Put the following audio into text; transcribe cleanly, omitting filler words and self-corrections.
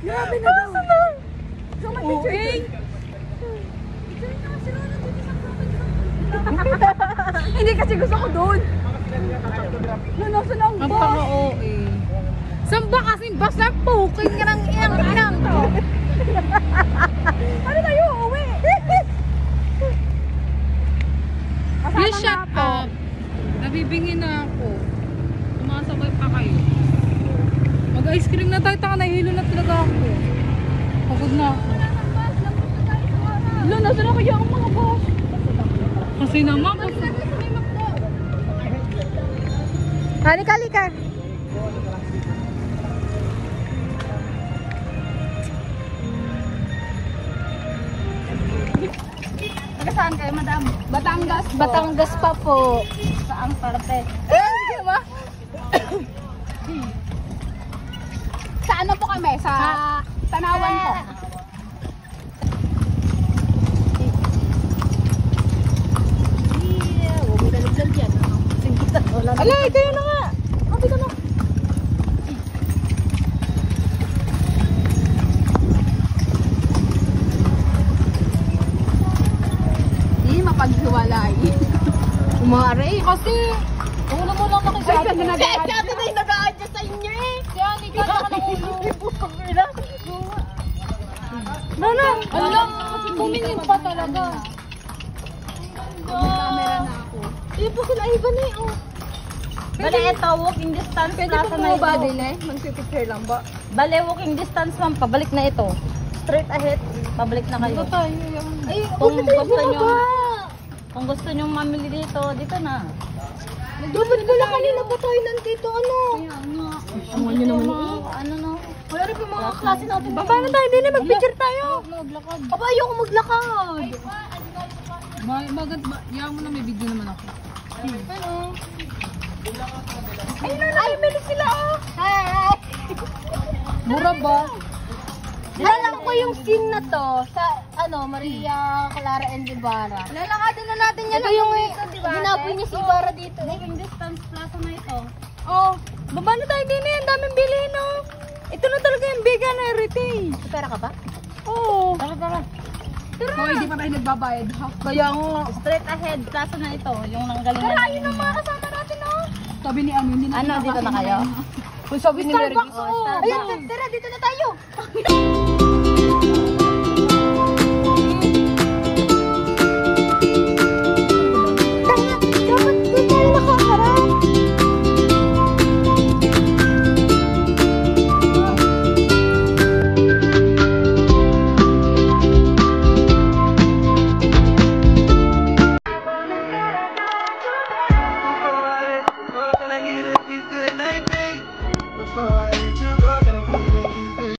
Grabe na daw. So, mag-picture. Hindi kasi gusto ko doon. Nasa lang Ang bus. paka-OA. Saan ba kasing bus na puking ka ng iyang to? Ano tayo uuwi? You shut up. Nabibingin na ako. Sumasabay pa kayo. Mag-ice cream na tayo. Taka nahihilo na talaga ako. Pagod na ako. Wala, nasa na kaya ang mga bus? Kasi naman. Halika, halika. Saan kayo, madam? Batangas po. Batangas pa po. Saang parte? Hindi ba? Sa ano po kami? Sa Tanawan po. Huwag mo dalagdag yan. Alay, kayo na nga. Sabi ko na. Mapaghiwalay. Umari kasi ulo mo lang ako sa atin. Si ate na yung nag-a-adjust sa inyo eh. Si Ani ka na ng ulo. Nana! Alam, tumingin pa talaga. Camera na ako. Hindi po sila iba na eh. Bale, ito, walking distance. Pwede plaza po na mo ba ito. din eh? Mag-picture lang ba? Bale, walking distance ma'am, pabalik na ito. Straight ahead, pabalik na kayo. Ito tayo. Ay, Kung gusto nyo nyo, kung gusto nyo mamili dito, dito na. Dapat pala kanina pa tayo nandito, ano? Ano nyo naman ano no? Wala rin po mga klase natin. Baba na tayo din eh, mag-picture tayo. Maglakad. Aba, ayoko maglakad. Magad ba? Yaw mo na may video naman ako. Ano? Ay, meron sila oh. Hi! Mura ba? Alam ko yung scene na to sa Maria Clara and Ibarra. Lalakadin na natin yan. Ito yung ginapoy niya si Ibarra dito. Walking distance plaza na ito. Oh, baba na tayo din eh. Ang daming bilhin oh. Ito na talaga yung vegan heritage. May pera ka ba? Oo. Tara, tara. Hoy, di pa tayo nagbabayad ha? Kaya nga. Straight ahead, plaza na ito. Yung nanggalingan. Tara, ayun ang mga kasama natin oh. Sabi ni Ano, hindi na Ano, dito na kayo? Kung sabi ni Mary, Starbucks oh. Ayun, tara, dito na tayo.